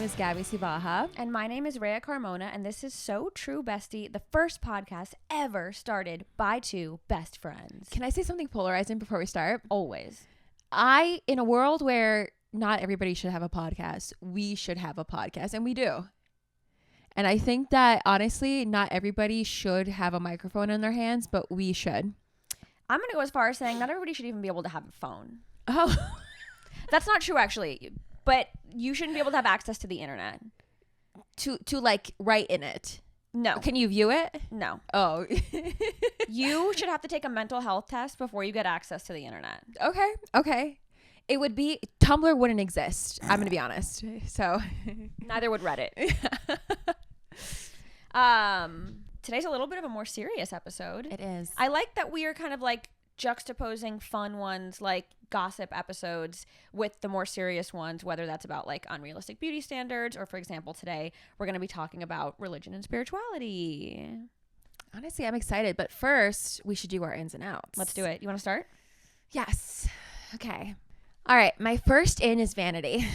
name is Gabby Sibaha. And my name is Rhea Carmona, and this is So True Bestie, the first podcast ever started by two best friends. Can I say something polarizing before we start? Always. In a world where not everybody should have a podcast, we should have a podcast, and we do. And I think that, honestly, not everybody should have a microphone in their hands, but we should. I'm going to go as far as saying not everybody should even be able to have a phone. Oh. That's not true, actually. But you shouldn't be able to have access to the internet. To like write in it. No. Can you view it? No. Oh. You should have to take a mental health test before you get access to the internet. Okay. It would be, Tumblr wouldn't exist. I'm going to be honest. So. Neither would Reddit. Today's a little bit of a more serious episode. It is. I like that we are kind of like juxtaposing fun ones like gossip episodes with the more serious ones, whether that's about like unrealistic beauty standards or, for example, today we're going to be talking about religion and spirituality. Honestly, I'm excited, but first we should do our ins and outs. Let's do it. You want to start? Yes. Okay. All right. My first in is vanity.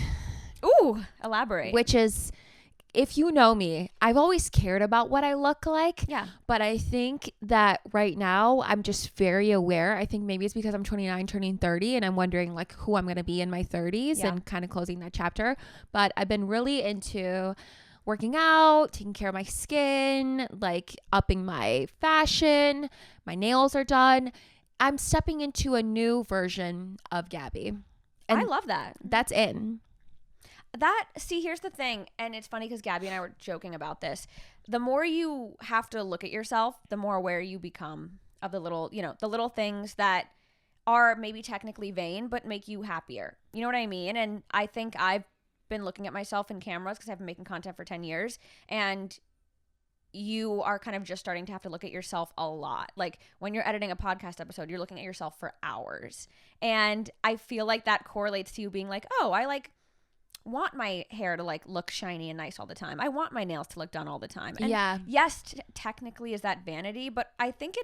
Ooh, elaborate. Which is, if you know me, I've always cared about what I look like. Yeah. But I think that right now I'm just very aware. I think maybe it's because I'm 29, turning 30, and I'm wondering like who I'm going to be in my 30s and kind of closing that chapter. But I've been really into working out, taking care of my skin, like upping my fashion. My nails are done. I'm stepping into a new version of Gabby. And I love that. That's in. Here's the thing, and it's funny because Gabby and I were joking about this. The more you have to look at yourself, the more aware you become of the little things that are maybe technically vain, but make you happier. You know what I mean? And I think I've been looking at myself in cameras because I've been making content for 10 years, and you are kind of just starting to have to look at yourself a lot. Like when you're editing a podcast episode, you're looking at yourself for hours. And I feel like that correlates to you being like, oh, I like want my hair to like look shiny and nice all the time. I want my nails to look done all the time. And yes, technically is that vanity, but I think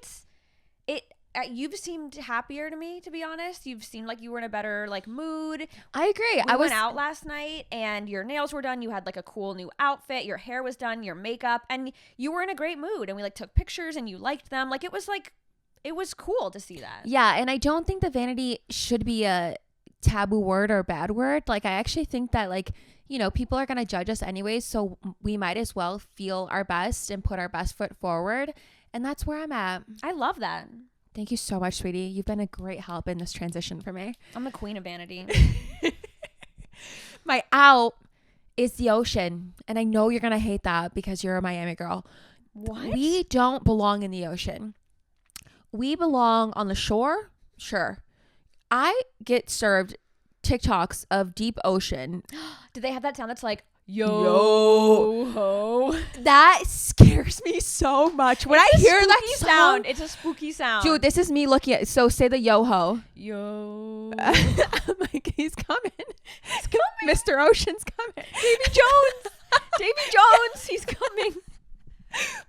you've seemed happier to me, to be honest. You've seemed like you were in a better like mood. I agree. I went out last night and your nails were done. You had like a cool new outfit. Your hair was done, your makeup, and you were in a great mood. And we like took pictures and you liked them. Like it was cool to see that. Yeah. And I don't think that vanity should be a taboo word or bad word. Like I actually think that like, you know, people are going to judge us anyways. So we might as well feel our best and put our best foot forward. And that's where I'm at. I love that. Thank you so much, sweetie. You've been a great help in this transition for me. I'm the queen of vanity. My out is the ocean. And I know you're going to hate that because you're a Miami girl. What? We don't belong in the ocean. We belong on the shore. Sure. I get served TikToks of deep ocean. Do they have that sound that's like, yo ho? That scares me so much. When I hear that sound, it's a spooky sound. Dude, this is me looking at, so say the yo ho. Yo. I'm like, he's coming. He's coming. Mr. Ocean's coming. Davy Jones. Davy Jones. He's coming.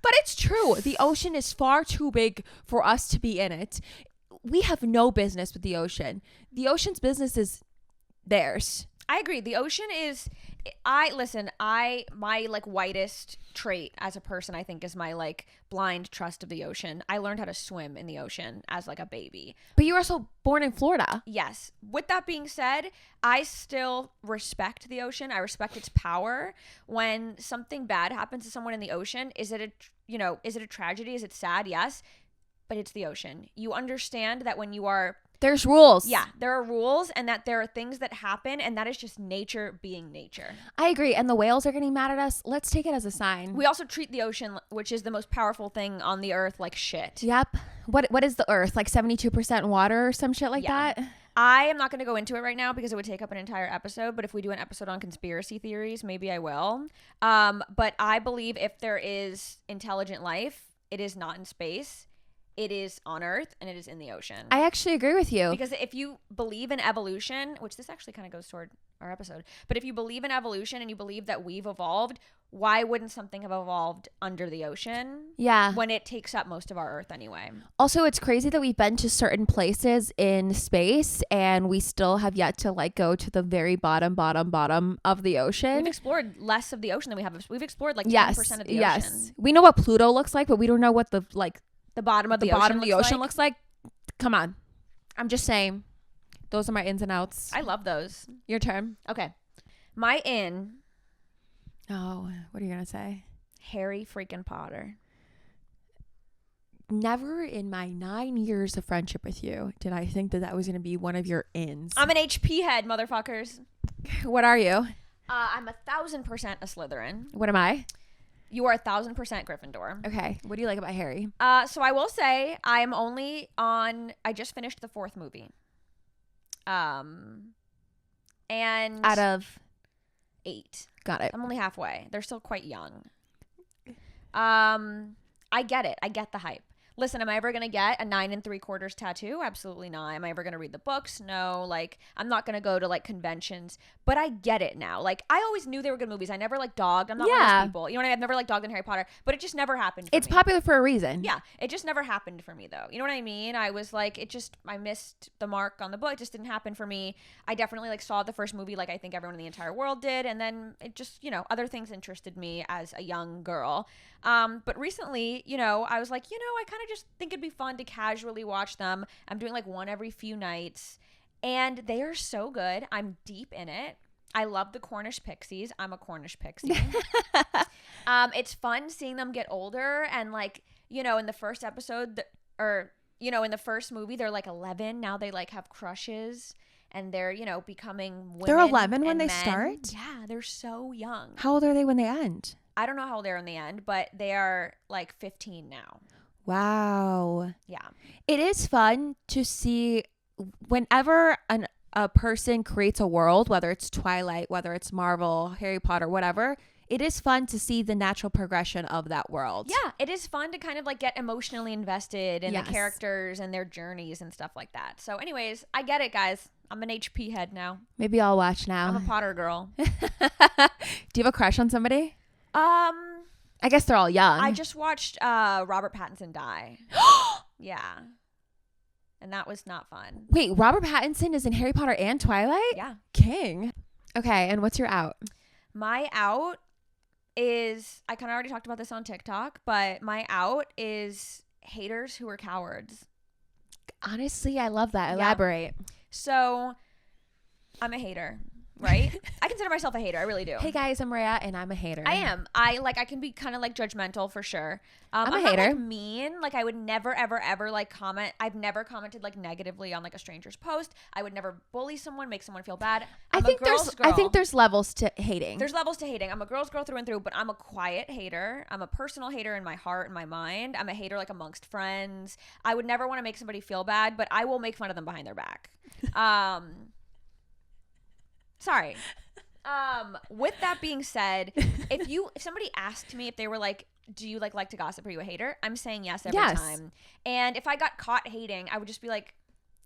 But it's true. The ocean is far too big for us to be in it. We have no business with the ocean. The ocean's business is theirs. I agree. The ocean is, my like whitest trait as a person, I think, is my like blind trust of the ocean. I learned how to swim in the ocean as like a baby. But you were also born in Florida. Yes. With that being said, I still respect the ocean. I respect its power. When something bad happens to someone in the ocean, is it a tragedy? Is it sad? Yes. But it's the ocean. You understand that when you are... There's rules. Yeah, there are rules, and that there are things that happen, and that is just nature being nature. I agree. And the whales are getting mad at us. Let's take it as a sign. We also treat the ocean, which is the most powerful thing on the earth, like shit. Yep. What is the earth? Like 72% water or some shit like that? I am not going to go into it right now because it would take up an entire episode. But if we do an episode on conspiracy theories, maybe I will. But I believe if there is intelligent life, it is not in space. it is on Earth and it is in the ocean. I actually agree with you. Because if you believe in evolution, which this actually kind of goes toward our episode, but if you believe in evolution and you believe that we've evolved, why wouldn't something have evolved under the ocean? Yeah. When it takes up most of our Earth anyway. Also, it's crazy that we've been to certain places in space and we still have yet to like go to the very bottom of the ocean. We've explored less of the ocean than we have. We've explored like 10% Yes. of the Yes. ocean. We know what Pluto looks like, but we don't know what the bottom of the ocean looks like. Come on. I'm just saying. Those are my ins and outs. I love those. Your turn. Okay. My in. Oh, what are you going to say? Harry freaking Potter. Never in my 9 years of friendship with you did I think that that was going to be one of your ins. I'm an HP head, motherfuckers. What are you? I'm 1,000% a Slytherin. What am I? You are 1,000% Gryffindor. Okay. What do you like about Harry? So I will say I just finished the 4th movie. And Out of 8. Got it. I'm only halfway. They're still quite young. I get it. I get the hype. Listen, am I ever going to get a 9 3/4 tattoo? Absolutely not. Am I ever going to read the books? No. Like, I'm not going to go to like conventions, but I get it now. Like, I always knew they were good movies. I never like dogged. I'm not one of those people. You know what I mean? I've never like dogged on Harry Potter, but it just never happened for It's me. popular for a reason. Yeah. It just never happened for me though. You know what I mean? I was like, I missed the mark on the book. It just didn't happen for me. I definitely like saw the first movie like I think everyone in the entire world did. And then it just, other things interested me as a young girl. But recently, I was like, I kind of just think it'd be fun to casually watch them. I'm doing like one every few nights and they are so good. I'm deep in it. I love the Cornish pixies. I'm a Cornish pixie. It's fun seeing them get older and like, in the first episode in the first movie, they're like 11. Now they like have crushes and they're, becoming women. They're 11 when they men. start? Yeah, they're so young. How old are they when they end? I don't know how old they are in the end, but they are like 15 now. Wow. Yeah. It is fun to see whenever a person creates a world, whether it's Twilight, whether it's Marvel, Harry Potter, whatever, it is fun to see the natural progression of that world. Yeah, it is fun to kind of like get emotionally invested in Yes. the characters and their journeys and stuff like that. So anyways, I get it, guys. I'm an HP head now. Maybe I'll watch now. I'm a Potter girl. Do you have a crush on somebody? I guess they're all young. I just watched Robert Pattinson die. Yeah. And that was not fun. Wait, Robert Pattinson is in Harry Potter and Twilight? Yeah. King. Okay, and what's your out? My out is, I kind of already talked about this on TikTok, but my out is haters who are cowards. Honestly, I love that. Yeah. Elaborate. So, I'm a hater, right? I consider myself a hater. I really do. Hey guys, I'm Maria and I'm a hater. I am. I can be kind of like judgmental for sure. I'm a not, hater. like, mean. Like I would never, ever, ever like comment. I've never commented like negatively on like a stranger's post. I would never bully someone, make someone feel bad. I think there's levels to hating. There's levels to hating. I'm a girl's girl through and through, but I'm a quiet hater. I'm a personal hater in my heart and my mind. I'm a hater like amongst friends. I would never want to make somebody feel bad, but I will make fun of them behind their back. Sorry. With that being said, if somebody asked me if they were like, do you like to gossip? Are you a hater? I'm saying yes every time. And if I got caught hating, I would just be like,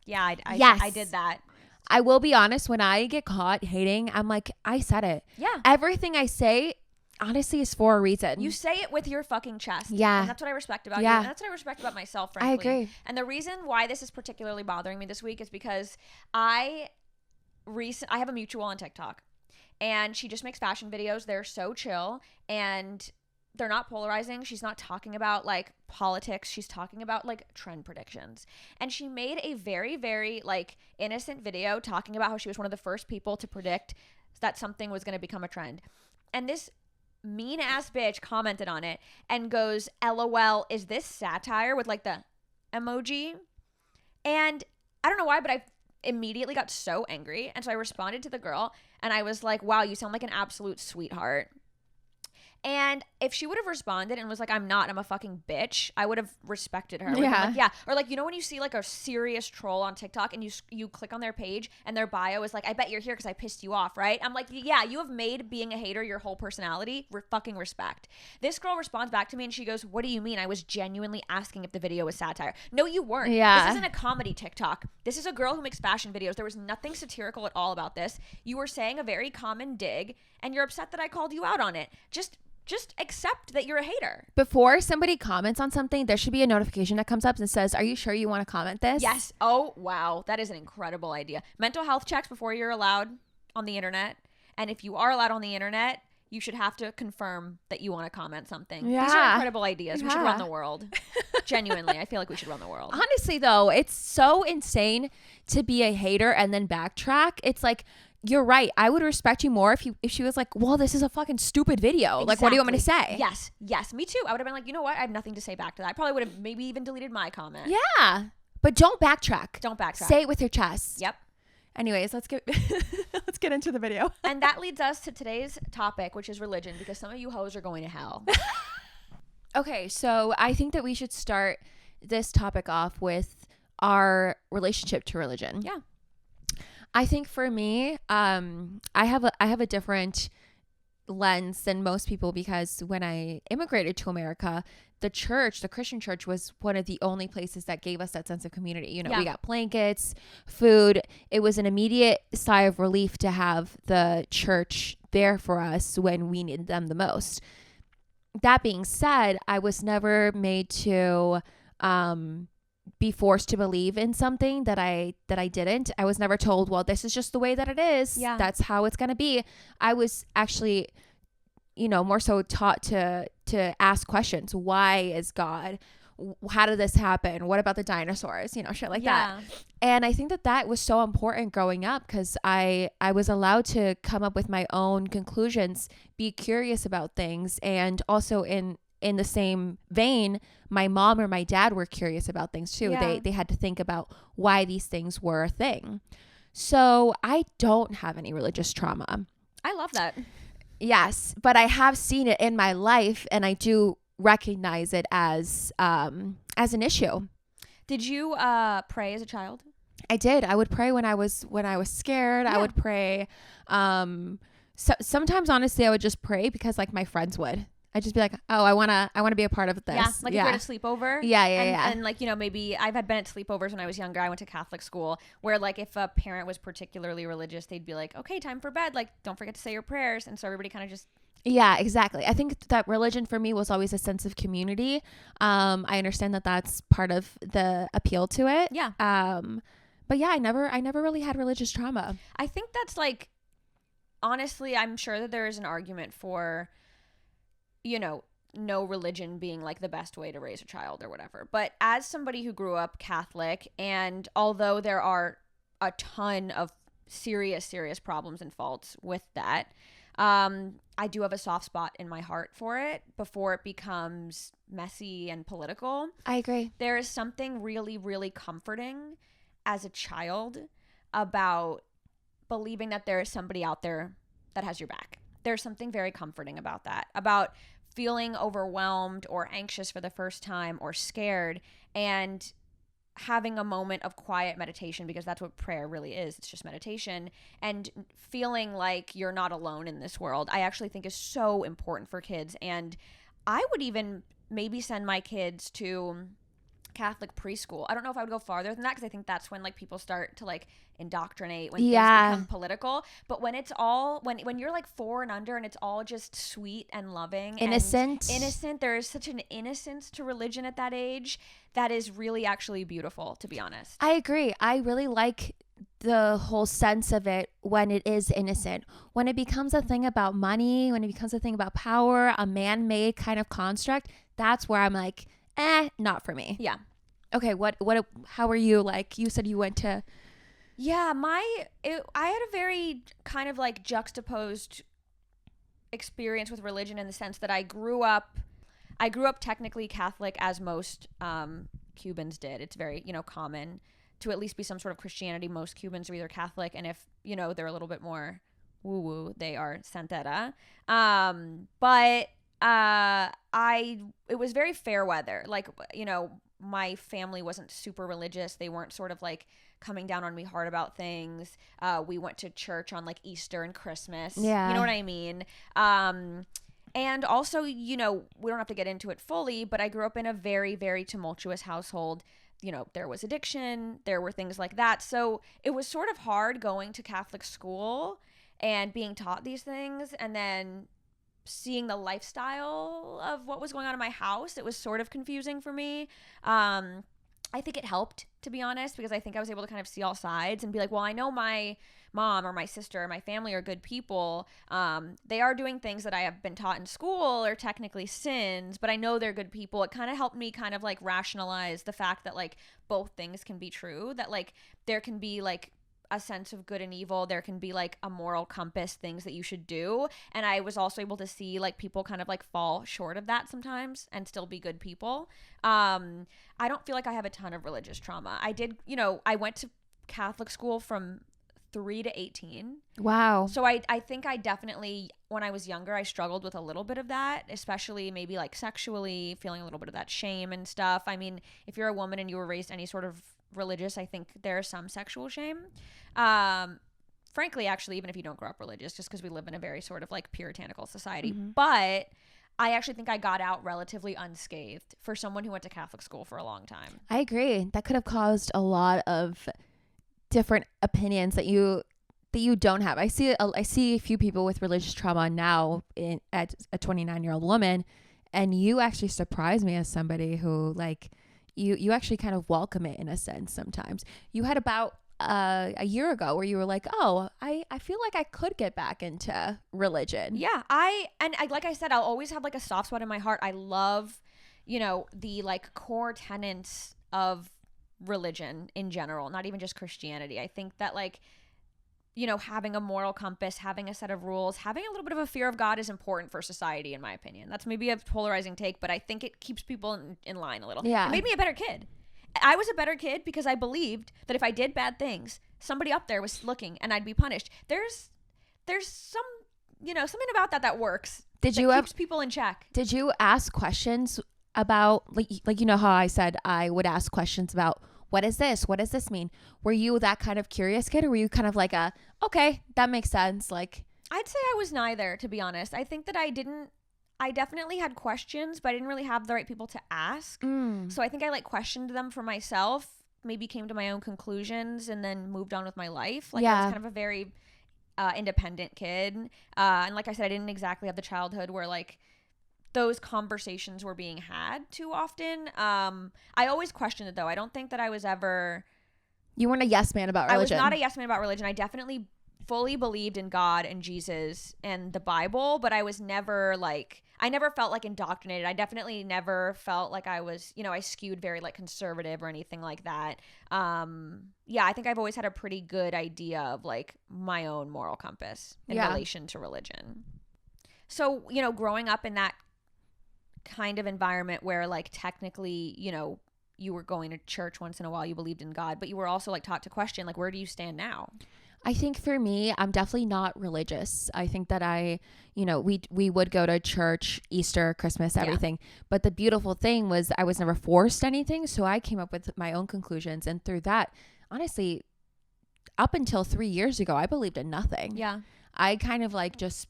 yeah, I did that. I will be honest, when I get caught hating, I'm like, I said it. Yeah. Everything I say, honestly, is for a reason. You say it with your fucking chest. Yeah. And that's what I respect about you. Yeah. And that's what I respect about myself, frankly. I agree. And the reason why this is particularly bothering me this week is because I have a mutual on TikTok. And she just makes fashion videos. They're so chill. And they're not polarizing. She's not talking about like politics. She's talking about like trend predictions. And she made a very, very like innocent video talking about how she was one of the first people to predict that something was going to become a trend. And this mean ass bitch commented on it and goes, LOL, is this satire, with like the emoji? And I don't know why, but I immediately got so angry. And so I responded to the girl and I was like, wow, you sound like an absolute sweetheart. And if she would have responded and was like, I'm not, I'm a fucking bitch, I would have respected her. Yeah. Like, yeah. Or like, you know, when you see like a serious troll on TikTok and you click on their page and their bio is like, I bet you're here because I pissed you off, right? I'm like, yeah, you have made being a hater your whole personality. Fucking respect. This girl responds back to me and she goes, what do you mean? I was genuinely asking if the video was satire. No, you weren't. Yeah. This isn't a comedy TikTok. This is a girl who makes fashion videos. There was nothing satirical at all about this. You were saying a very common dig and you're upset that I called you out on it. Just accept that you're a hater. Before somebody comments on something, there should be a notification that comes up and says, are you sure you want to comment this? Yes. Oh, wow. That is an incredible idea. Mental health checks before you're allowed on the internet. And if you are allowed on the internet, you should have to confirm that you want to comment something. Yeah. These are incredible ideas. Yeah. We should run the world. Genuinely, I feel like we should run the world. Honestly, though, it's so insane to be a hater and then backtrack. It's like, you're right. I would respect you more if she was like, well, this is a fucking stupid video. Exactly. Like, what do you want me to say? Yes. Yes. Me too. I would have been like, you know what? I have nothing to say back to that. I probably would have maybe even deleted my comment. Yeah. But don't backtrack. Don't backtrack. Say it with your chest. Yep. Anyways, let's get into the video. And that leads us to today's topic, which is religion, because some of you hoes are going to hell. Okay, so I think that we should start this topic off with our relationship to religion. Yeah. I think for me, I have a different lens than most people because when I immigrated to America, the Christian church was one of the only places that gave us that sense of community. You know, we got blankets, food. It was an immediate sigh of relief to have the church there for us when we needed them the most. That being said, I was never made to be forced to believe in something that I didn't. I was never told, well, this is just the way that it is. Yeah. That's how it's going to be. I was actually, more so taught to ask questions. Why is God? How did this happen? What about the dinosaurs? Shit like that. And I think that was so important growing up because I was allowed to come up with my own conclusions, be curious about things, and also in the same vein, my mom or my dad were curious about things too. Yeah. They had to think about why these things were a thing. So I don't have any religious trauma. I love that. Yes, but I have seen it in my life, and I do recognize it as an issue. Did you pray as a child? I did. I would pray when I was scared. Yeah. I would pray. Sometimes, honestly, I would just pray because like my friends would. I'd just be like, oh, I wanna be a part of this. Yeah, like if you're at a sleepover. Yeah. And like, maybe I've been at sleepovers when I was younger. I went to Catholic school where like if a parent was particularly religious, they'd be like, okay, time for bed. Like, don't forget to say your prayers. And so everybody kind of just. Yeah, exactly. I think that religion for me was always a sense of community. I understand that that's part of the appeal to it. Yeah. But yeah, I never really had religious trauma. I think that's like, honestly, I'm sure that there is an argument for, no religion being like the best way to raise a child or whatever. But as somebody who grew up Catholic, and although there are a ton of serious problems and faults with that, I do have a soft spot in my heart for it before it becomes messy and political. I agree. There is something really, really comforting as a child about believing that there is somebody out there that has your back. There's something very comforting about that, about feeling overwhelmed or anxious for the first time or scared and having a moment of quiet meditation, because that's what prayer really is. It's just meditation, and feeling like you're not alone in this world, I actually think is so important for kids. And I would even maybe send my kids to Catholic preschool. I don't know if I would go farther than that because I think that's when like people start to like indoctrinate, when things become political. But when it's all when you're like 4 and under and it's all just sweet and loving, innocent, there is such an innocence to religion at that age that is really actually beautiful, to be honest. I agree. I really like the whole sense of it when it is innocent. When it becomes a thing about money, when it becomes a thing about power, a man-made kind of construct, that's where I'm like, not for me. Yeah. Okay, how are you? Like, you said you went to... Yeah, I had a very kind of like juxtaposed experience with religion in the sense that I grew up technically Catholic, as most Cubans did. It's very, common to at least be some sort of Christianity. Most Cubans are either Catholic, and if, they're a little bit more woo-woo, they are Santera. But it was very fair weather. Like, you know, my family wasn't super religious. They weren't sort of like coming down on me hard about things. We went to church on like Easter and Christmas. Yeah. You know what I mean? And also, you know, we don't have to get into it fully, but I grew up in a very, very tumultuous household. You know, there was addiction, there were things like that. So it was sort of hard going to Catholic school and being taught these things, and then seeing the lifestyle of what was going on in my house. It was sort of confusing for me. I think it helped, to be honest, because I think I was able to kind of see all sides and be like, well, I know my mom or my sister or my family are good people. They are doing things that I have been taught in school are technically sins, but I know they're good people. It kind of helped me kind of like rationalize the fact that like both things can be true, that like there can be like a sense of good and evil. There can be like a moral compass, things that you should do. And I was also able to see like people kind of like fall short of that sometimes and still be good people. I don't feel like I have a ton of religious trauma. I did, you know, I went to Catholic school from 3 to 18. Wow. So I think I definitely, when I was younger, I struggled with a little bit of that, especially maybe like sexually, feeling a little bit of that shame and stuff. I mean, if you're a woman and you were raised any sort of religious, I think there's some sexual shame. Frankly, actually, even if you don't grow up religious, just because we live in a very sort of like puritanical society. Mm-hmm. But I actually think I got out relatively unscathed for someone who went to Catholic school for a long time. I agree. That could have caused a lot of different opinions that you don't have. I see a few people with religious trauma now at a 29-year-old woman, and you actually surprise me as somebody who like you actually kind of welcome it in a sense sometimes. You had about a year ago where you were like, oh, I feel like I could get back into religion. Yeah, like I said, I'll always have like a soft spot in my heart. I love, you know, the like core tenets of religion in general, not even just Christianity. I think that like, you know, having a moral compass, having a set of rules, having a little bit of a fear of God is important for society, in my opinion. That's maybe a polarizing take, but I think it keeps people in line a little. Yeah. It made me a better kid. I was a better kid because I believed that if I did bad things, somebody up there was looking and I'd be punished. There's some, you know, something about that works. Keeps people in check. Did you ask questions about like you know how I said I would ask questions about what is this? What does this mean? Were you that kind of curious kid, or were you kind of like okay, that makes sense? Like, I'd say I was neither, to be honest. I think that I definitely had questions, but I didn't really have the right people to ask. So I think I like questioned them for myself, maybe came to my own conclusions, and then moved on with my life. Like I was kind of a very independent kid. And like I said, I didn't exactly have the childhood where like those conversations were being had too often. I always questioned it though. I don't think that I was ever... You weren't a yes man about religion. I was not a yes man about religion. I definitely fully believed in God and Jesus and the Bible, but I was never like... I never felt like indoctrinated. I definitely never felt like I was, you know, I skewed very like conservative or anything like that. Yeah, I think I've always had a pretty good idea of like my own moral compass in relation to religion. So, you know, growing up in that kind of environment where like technically, you know, you were going to church once in a while, you believed in God, but you were also like taught to question, like, where do you stand now? I think for me, I'm definitely not religious. I think that we would go to church, Easter, Christmas, everything. Yeah. But the beautiful thing was I was never forced anything. So I came up with my own conclusions. And through that, honestly, up until 3 years ago, I believed in nothing. Yeah. I kind of like just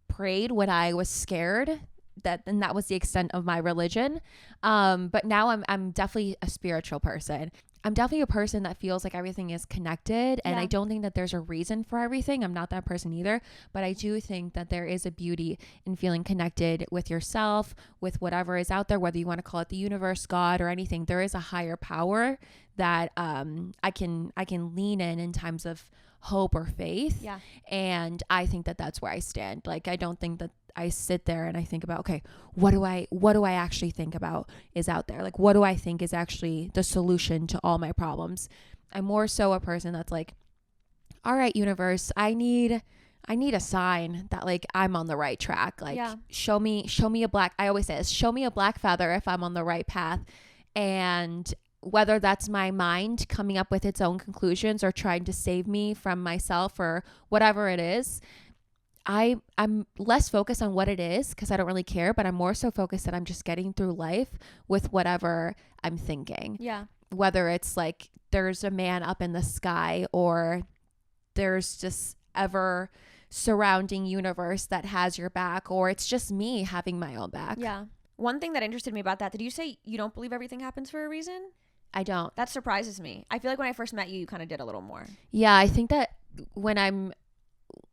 prayed when I was scared. And that was the extent of my religion. But now I'm definitely a spiritual person. I'm definitely a person that feels like everything is connected, and I don't think that there's a reason for everything. I'm not that person either, but I do think that there is a beauty in feeling connected with yourself, with whatever is out there, whether you want to call it the universe, God, or anything. There is a higher power that I can lean in times of hope or faith. Yeah. And I think that that's where I stand. Like, I don't think that I sit there and I think about, okay, what do I actually think about is out there? Like, what do I think is actually the solution to all my problems? I'm more so a person that's like, all right, universe, I need a sign that like I'm on the right track. Like, show me a black, I always say this, show me a black feather if I'm on the right path. And whether that's my mind coming up with its own conclusions or trying to save me from myself or whatever it is, I'm less focused on what it is because I don't really care, but I'm more so focused that I'm just getting through life with whatever I'm thinking. Yeah. Whether it's like there's a man up in the sky or there's just ever surrounding universe that has your back, or it's just me having my own back. Yeah. One thing that interested me about that, did you say you don't believe everything happens for a reason? I don't. That surprises me. I feel like when I first met you, you kind of did a little more. Yeah, I think that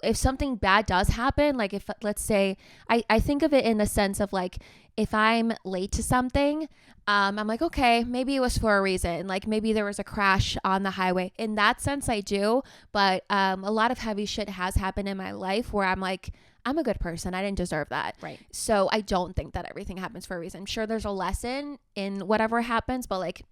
if something bad does happen, like if, let's say, I think of it in the sense of like, if I'm late to something, I'm like, okay, maybe it was for a reason. Like maybe there was a crash on the highway. In that sense, I do. But a lot of heavy shit has happened in my life where I'm like, I'm a good person. I didn't deserve that. Right. So I don't think that everything happens for a reason. I'm sure there's a lesson in whatever happens, but like,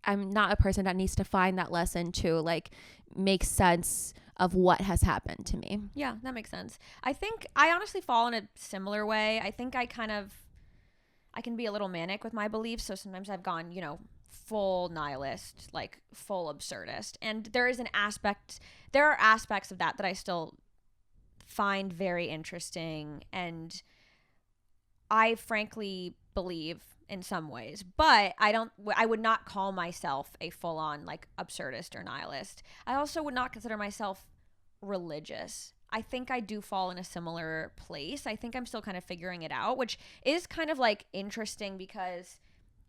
I'm not a person that needs to find that lesson to like make sense of what has happened to me. Yeah, that makes sense. I think I honestly fall in a similar way. I think I can be a little manic with my beliefs. So sometimes I've gone, full nihilist, like full absurdist. And there are aspects of that I still find very interesting. And I frankly believe in some ways, but I would not call myself a full on like absurdist or nihilist. I also would not consider myself religious. I think I do fall in a similar place. I think I'm still kind of figuring it out, which is kind of like interesting because,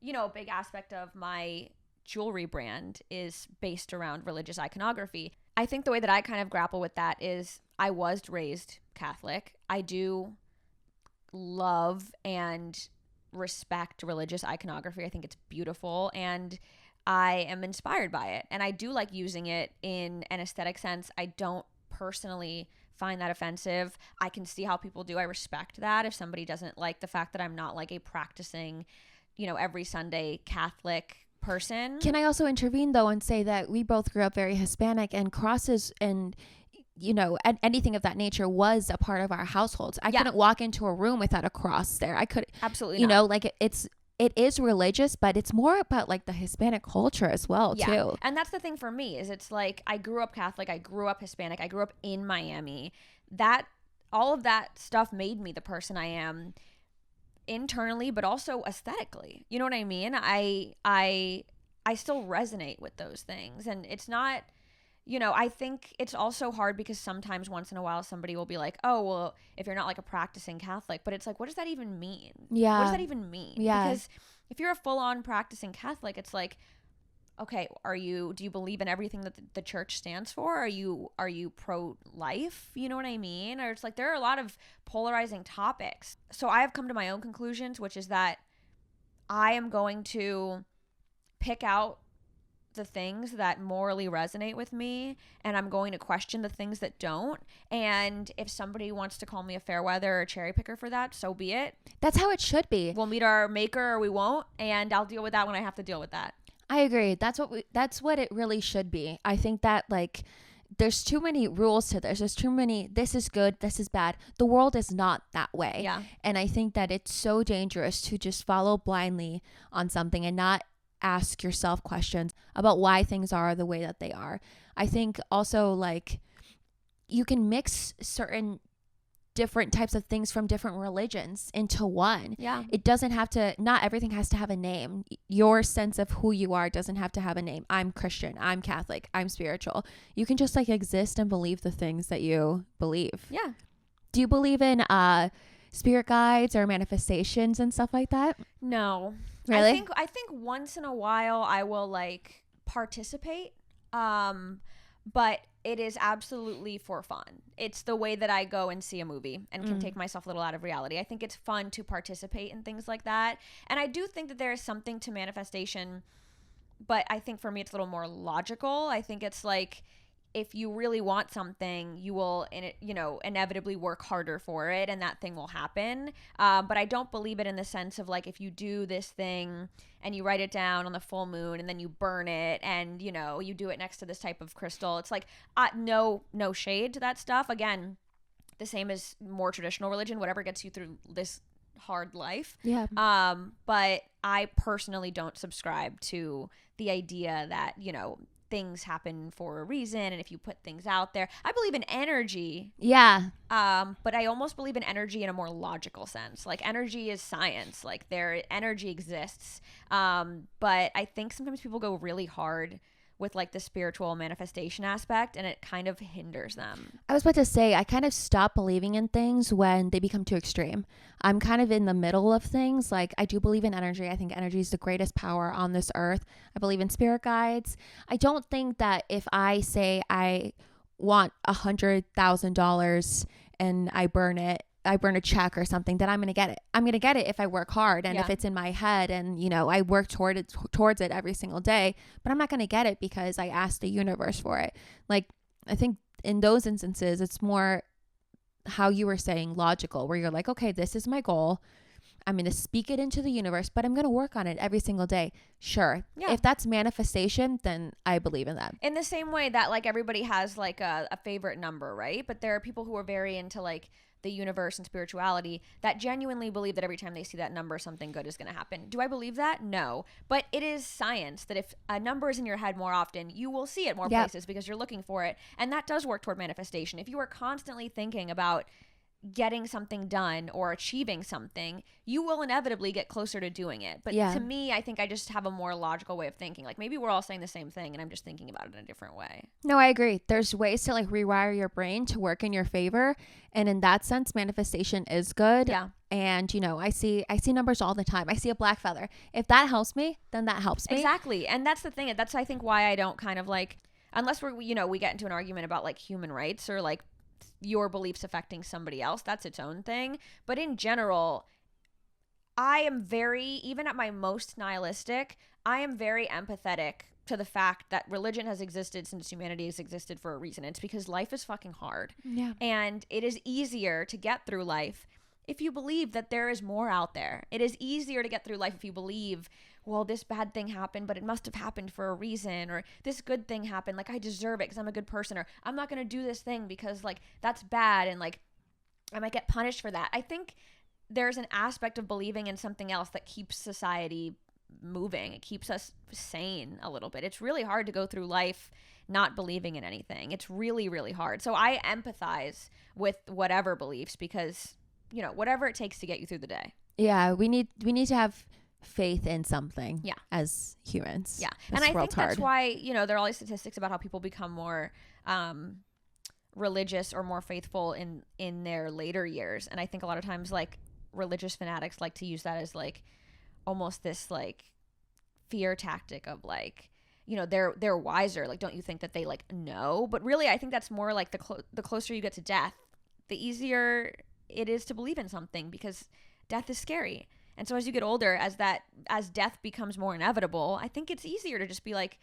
a big aspect of my jewelry brand is based around religious iconography. I think the way that I kind of grapple with that is I was raised Catholic. I do love and respect religious iconography. I think it's beautiful and I am inspired by it. And I do like using it in an aesthetic sense. I don't personally find that offensive. I can see how people do. I respect that. If somebody doesn't like the fact that I'm not like a practicing, every Sunday Catholic person. Can I also intervene though and say that we both grew up very Hispanic, and crosses and and anything of that nature was a part of our households. I couldn't walk into a room without a cross there. I could absolutely not. Like it is religious, but it's more about like the Hispanic culture as well too. And that's the thing for me is it's like I grew up Catholic, I grew up Hispanic, I grew up in Miami. That all of that stuff made me the person I am internally, but also aesthetically. You know what I mean? I still resonate with those things, and it's not. I think it's also hard because sometimes once in a while somebody will be like, oh, well, if you're not like a practicing Catholic, but it's like, what does that even mean? Yeah. What does that even mean? Yeah. Because if you're a full on practicing Catholic, it's like, okay, do you believe in everything that the church stands for? Are you pro-life? You know what I mean? Or it's like, there are a lot of polarizing topics. So I have come to my own conclusions, which is that I am going to pick out the things that morally resonate with me, and I'm going to question the things that don't. And if somebody wants to call me a fair weather or a cherry picker for that, so be it. That's how it should be. We'll meet our maker or we won't, and I'll deal with that when I have to deal with that. I agree. That's what it really should be. I think that like there's too many rules to this. There's too many, this is good, this is bad. The world is not that way. Yeah. And I think that it's so dangerous to just follow blindly on something and not ask yourself questions about why things are the way that they are. I think also like you can mix certain different types of things from different religions into one. Yeah. It doesn't have to, not everything has to have a name. Your sense of who you are doesn't have to have a name. I'm Christian, I'm Catholic, I'm spiritual. You can just like exist and believe the things that you believe. Yeah. Do you believe in spirit guides or manifestations and stuff like that? No. Really? I think once in a while I will like participate. But it is absolutely for fun. It's the way that I go and see a movie and can take myself a little out of reality. I think it's fun to participate in things like that. And I do think that there is something to manifestation, but I think for me it's a little more logical. I think it's like if you really want something, you will inevitably work harder for it, and that thing will happen. But I don't believe it in the sense of like if you do this thing and you write it down on the full moon and then you burn it and you do it next to this type of crystal. It's like no shade to that stuff. Again, the same as more traditional religion, whatever gets you through this hard life. Yeah. But I personally don't subscribe to the idea that things happen for a reason, and if you put things out there, I believe in energy. Yeah. But I almost believe in energy in a more logical sense. Like, energy is science. Like, energy exists. But I think sometimes people go really hard with like the spiritual manifestation aspect, and it kind of hinders them. I was about to say, I kind of stop believing in things when they become too extreme. I'm kind of in the middle of things. Like, I do believe in energy. I think energy is the greatest power on this earth. I believe in spirit guides. I don't think that if I say I want $100,000 and I burn a check or something, that I'm going to get it. I'm going to get it if I work hard and if it's in my head and, you know, I work towards it every single day, but I'm not going to get it because I asked the universe for it. Like, I think in those instances, it's more how you were saying, logical, where you're like, okay, this is my goal. I'm going to speak it into the universe, but I'm going to work on it every single day. Sure. Yeah. If that's manifestation, then I believe in that. In the same way that like everybody has like a favorite number, right? But there are people who are very into like the universe and spirituality that genuinely believe that every time they see that number, something good is going to happen. Do I believe that? No. But it is science that if a number is in your head more often, you will see it more places because you're looking for it. And that does work toward manifestation. If you are constantly thinking about getting something done or achieving something, you will inevitably get closer to doing it. But to me, I think I just have a more logical way of thinking. Like, maybe we're all saying the same thing and I'm just thinking about it in a different way. No, I agree. There's ways to like rewire your brain to work in your favor. And in that sense, manifestation is good. Yeah. And, you know, I see numbers all the time. I see a black feather. If that helps me, then that helps me. Exactly. And that's the thing. That's, I think, why I don't kind of like, unless we're, you know, we get into an argument about like human rights or like your beliefs affecting somebody else, that's its own thing. But in general, I am very, even at my most nihilistic, I am very empathetic to the fact that religion has existed since humanity has existed for a reason. It's because life is fucking hard. Yeah. And it is easier to get through life if you believe that there is more out there. It is easier to get through life if you believe, well, this bad thing happened, but it must have happened for a reason, or this good thing happened, like I deserve it because I'm a good person, or I'm not going to do this thing because like that's bad and like I might get punished for that. I think there's an aspect of believing in something else that keeps society moving. It keeps us sane a little bit. It's really hard to go through life not believing in anything. It's really, really hard. So I empathize with whatever beliefs because, you know, whatever it takes to get you through the day. Yeah, we need to have faith in something. Yeah. As humans. Yeah. And I think that's why, you know, there are all these statistics about how people become more religious or more faithful in their later years. And I think a lot of times like religious fanatics like to use that as like almost this like fear tactic of like, you know, they're wiser. Like, don't you think that they like know? But really, I think that's more like the closer you get to death, the easier it is to believe in something because death is scary. And so as you get older, as death becomes more inevitable, I think it's easier to just be like,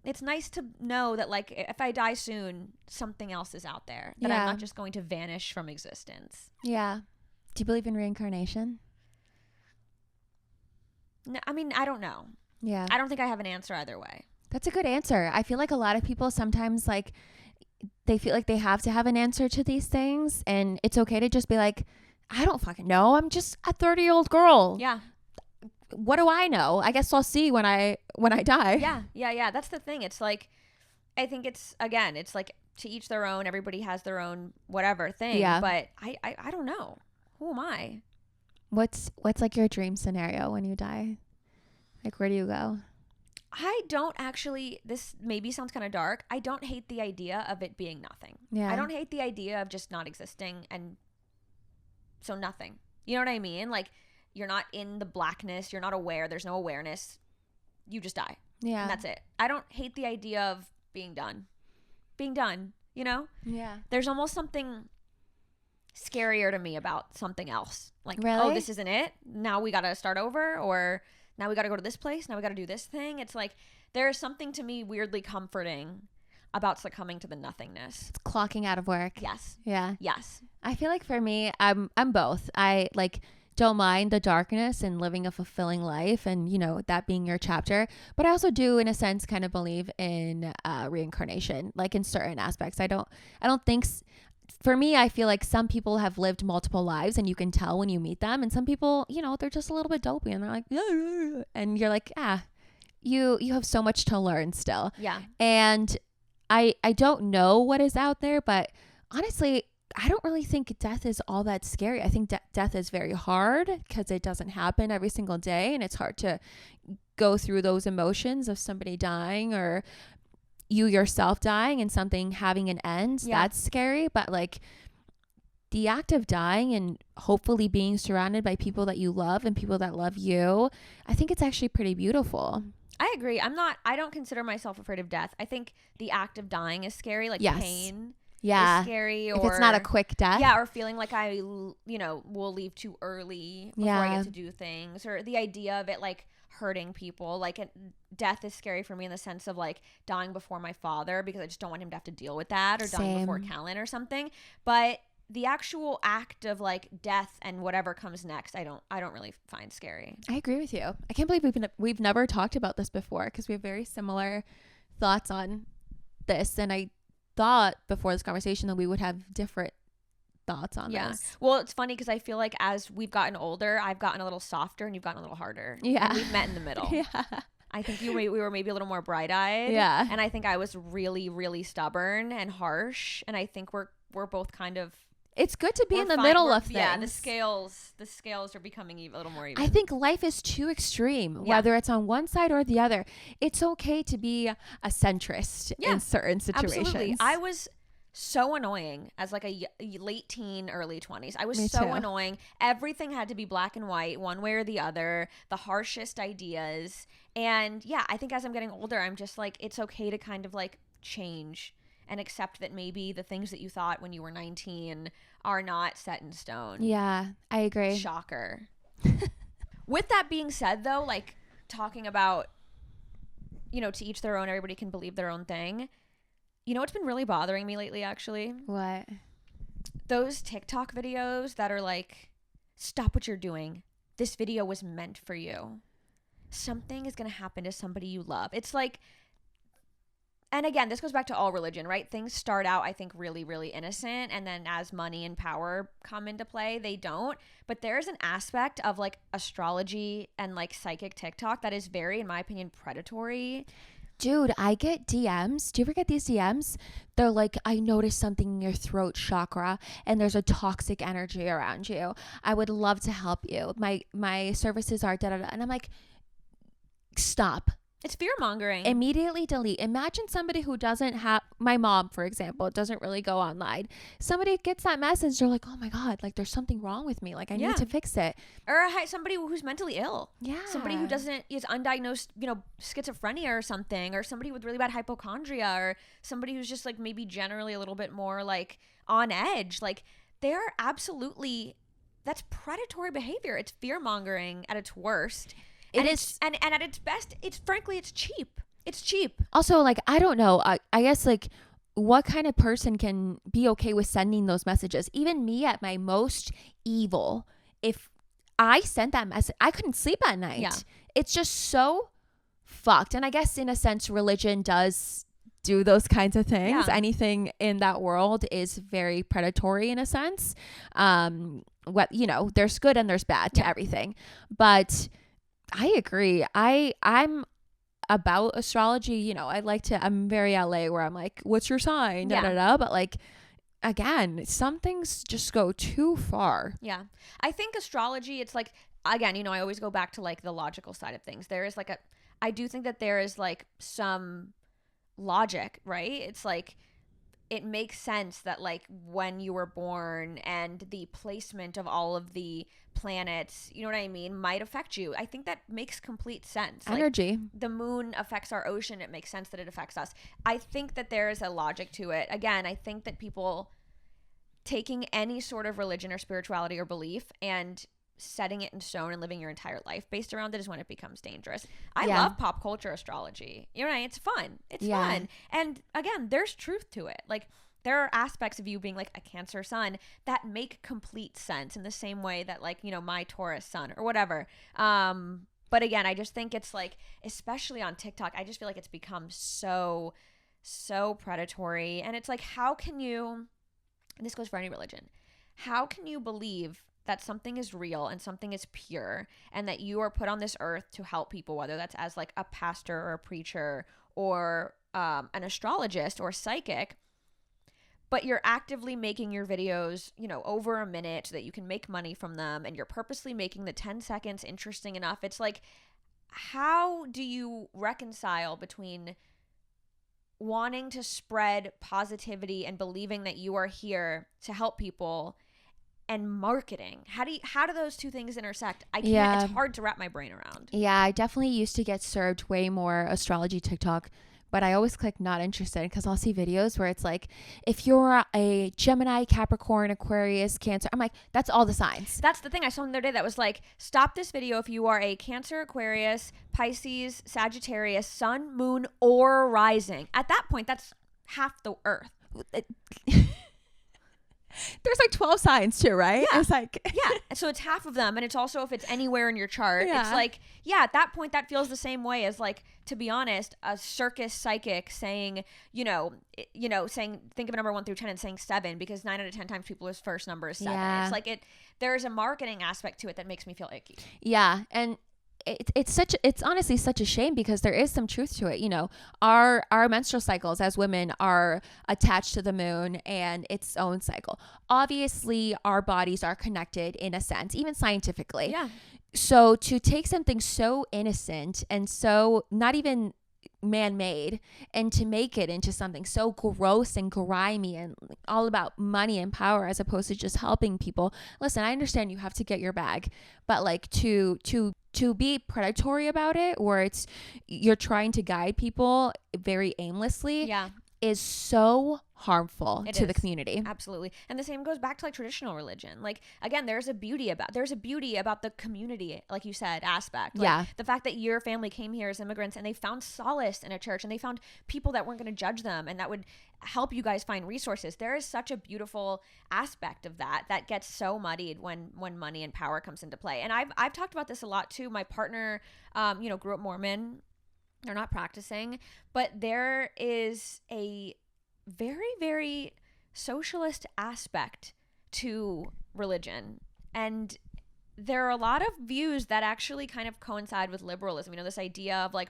it's nice to know that like if I die soon, something else is out there, that I'm not just going to vanish from existence. Yeah. Do you believe in reincarnation? No, I mean, I don't know. Yeah. I don't think I have an answer either way. That's a good answer. I feel like a lot of people sometimes like they feel like they have to have an answer to these things, and it's okay to just be like, I don't fucking know. I'm just a 30-year-old girl. Yeah. What do I know? I guess I'll see when I die. Yeah. That's the thing. It's like, I think it's like to each their own. Everybody has their own whatever thing. Yeah. But I don't know. Who am I? What's like your dream scenario when you die? Like, where do you go? I don't actually, this maybe sounds kind of dark. I don't hate the idea of it being nothing. Yeah. I don't hate the idea of just not existing and so nothing. You know what I mean? Like, you're not in the blackness. You're not aware. There's no awareness. You just die. Yeah. And that's it. I don't hate the idea of being done. Being done, you know? Yeah. There's almost something scarier to me about something else. Like, really? Oh, this isn't it. Now we got to start over, or now we got to go to this place. Now we got to do this thing. It's like, there's something to me weirdly comforting about succumbing to the nothingness. It's clocking out of work. Yes. Yeah. Yes. I feel like for me, I'm both. I like don't mind the darkness and living a fulfilling life, and you know, that being your chapter, but I also do in a sense kind of believe in reincarnation, like in certain aspects. I don't think for me, I feel like some people have lived multiple lives and you can tell when you meet them, and some people, you know, they're just a little bit dopey and they're like, and you're like, you have so much to learn still. Yeah. And I don't know what is out there, but honestly, I don't really think death is all that scary. I think death is very hard because it doesn't happen every single day, and it's hard to go through those emotions of somebody dying or you yourself dying and something having an end. Yeah. That's scary, but like the act of dying and hopefully being surrounded by people that you love and people that love you, I think it's actually pretty beautiful. I agree. I don't consider myself afraid of death. I think the act of dying is scary, like pain. Yeah. Is scary, or if it's not a quick death. Yeah, or feeling like I will leave too early before I get to do things, or the idea of it like hurting people. Like death is scary for me in the sense of like dying before my father, because I just don't want him to have to deal with that, or dying before Callan or something. But the actual act of like death and whatever comes next, I don't really find scary. I agree with you. I can't believe we've never talked about this before, because we have very similar thoughts on this, and I thought before this conversation that we would have different thoughts on this. Well, it's funny because I feel like as we've gotten older, I've gotten a little softer and you've gotten a little harder. Yeah. And we've met in the middle. Yeah. I think we were maybe a little more bright-eyed. Yeah. And I think I was really, really stubborn and harsh. And I think we're both kind of... It's good to be in the middle of things. Yeah, the scales are becoming a little more even. I think life is too extreme, whether it's on one side or the other. It's okay to be a centrist in certain situations. Absolutely. I was so annoying as like a late teen, early 20s. I was so annoying. Everything had to be black and white, one way or the other, the harshest ideas. And yeah, I think as I'm getting older, I'm just like, it's okay to kind of like change and accept that maybe the things that you thought when you were 19 are not set in stone. Yeah, I agree. Shocker. With that being said, though, like talking about, to each their own, everybody can believe their own thing. You know what's been really bothering me lately, actually? What? Those TikTok videos that are like, stop what you're doing. This video was meant for you. Something is going to happen to somebody you love. It's like, and again, this goes back to all religion, right? Things start out, I think, really, really innocent. And then as money and power come into play, they don't. But there's an aspect of like astrology and like psychic TikTok that is very, in my opinion, predatory. Dude, I get DMs. Do you ever get these DMs? They're like, I noticed something in your throat chakra and there's a toxic energy around you. I would love to help you. My services are da-da-da. And I'm like, stop. It's fear-mongering. Immediately delete. Imagine somebody who doesn't have, my mom, for example, doesn't really go online. Somebody gets that message, they're like, oh my God, like there's something wrong with me. Like I need to fix it. Or somebody who's mentally ill. Yeah. Somebody who is undiagnosed, schizophrenia or something, or somebody with really bad hypochondria, or somebody who's just like maybe generally a little bit more like on edge. Like they're absolutely, that's predatory behavior. It's fear-mongering at its worst. It is, and at its best, it's cheap. It's cheap. Also, like, I don't know. I guess, like, what kind of person can be okay with sending those messages? Even me at my most evil, if I sent that message, I couldn't sleep at night. Yeah. It's just so fucked. And I guess, in a sense, religion does do those kinds of things. Yeah. Anything in that world is very predatory in a sense. There's good and there's bad to everything. But I agree. I'm about astrology. I'm very LA where I'm like, what's your sign? Da, da, da. But like, again, some things just go too far. Yeah. I think astrology, it's like, again, I always go back to like the logical side of things. There is like I do think that there is like some logic, right? It's like, it makes sense that like when you were born and the placement of all of the planets, you know what I mean, might affect you. I think that makes complete sense. Energy. Like, the moon affects our ocean. It makes sense that it affects us. I think that there is a logic to it. Again, I think that people taking any sort of religion or spirituality or belief and setting it in stone and living your entire life based around it is when it becomes dangerous. I love pop culture astrology. It's fun. It's fun. And again, there's truth to it. Like there are aspects of you being like a Cancer sun that make complete sense in the same way that like, my Taurus sun or whatever. But again, I just think it's like, especially on TikTok, I just feel like it's become so predatory. And it's like, how can you, and this goes for any religion, how can you believe that something is real and something is pure, and that you are put on this earth to help people, whether that's as like a pastor or a preacher or an astrologist or psychic, but you're actively making your videos, you know, over a minute so that you can make money from them, and you're purposely making the 10 seconds interesting enough. It's like, how do you reconcile between wanting to spread positivity and believing that you are here to help people and marketing? How do those two things intersect? I can't, it's hard to wrap my brain around. Yeah, I definitely used to get served way more astrology TikTok, but I always click not interested because I'll see videos where it's like, if you're a Gemini, Capricorn, Aquarius, Cancer, I'm like, that's all the signs. That's the thing. I saw the other day that was like, stop this video if you are a Cancer, Aquarius, Pisces, Sagittarius, Sun, Moon, or Rising. At that point, that's half the earth. There's like 12 signs too, right? Yeah. It's like, yeah. So it's half of them. And it's also if it's anywhere in your chart. Yeah. It's like, yeah, at that point, that feels the same way as like, to be honest, a circus psychic saying, saying, think of a number 1 through 10 and saying 7, because 9 out of 10 times people's first number is 7. Yeah. It's like there's a marketing aspect to it that makes me feel icky. Yeah. And it's honestly such a shame because there is some truth to it. You know, our menstrual cycles as women are attached to the moon and its own cycle. Obviously, our bodies are connected in a sense, even scientifically. Yeah. So to take something so innocent and so not even man-made and to make it into something so gross and grimy and all about money and power as opposed to just helping people. Listen, I understand you have to get your bag, but like to be predatory about it, where you're trying to guide people very aimlessly, Yeah. is so harmful to the is. community. Absolutely. And the same goes back to like traditional religion. Like, again, there's a beauty about the community, like you said, aspect. Like, yeah. The fact that your family came here as immigrants and they found solace in a church and they found people that weren't going to judge them and that would help you guys find resources. There is such a beautiful aspect of that gets so muddied when money and power comes into play. And I've talked about this a lot too. My partner, grew up Mormon. They're not practicing, but there is a very, very socialist aspect to religion. And there are a lot of views that actually kind of coincide with liberalism. You know, this idea of like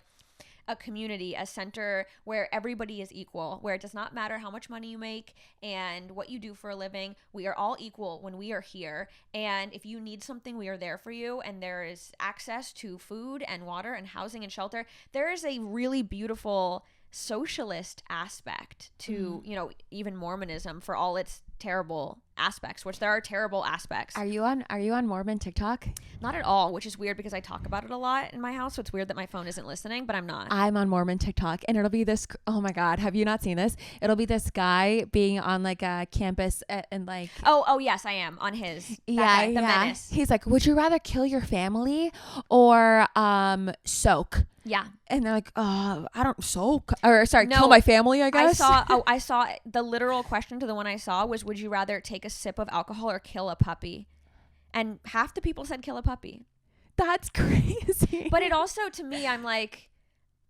a community, a center where everybody is equal, where it does not matter how much money you make and what you do for a living. We are all equal when we are here. And if you need something, we are there for you. And there is access to food and water and housing and shelter. There is a really beautiful socialist aspect to, even Mormonism, for all its terrible aspects, which there are terrible aspects. Are you on Mormon TikTok? Not at all, which is weird because I talk about it a lot in my house. So it's weird that my phone isn't listening, but I'm not. I'm on Mormon TikTok, and it'll be this. Oh my God, have you not seen this? It'll be this guy being on like a campus and like. Oh yes, I am on his. Yeah, the menace. He's like, would you rather kill your family or soak? Yeah. And they're like, I don't soak. Or sorry, kill my family, I guess. I saw the literal question to the one I saw was, would you rather take a sip of alcohol or kill a puppy? And half the people said kill a puppy. That's crazy. But it also, to me, I'm like,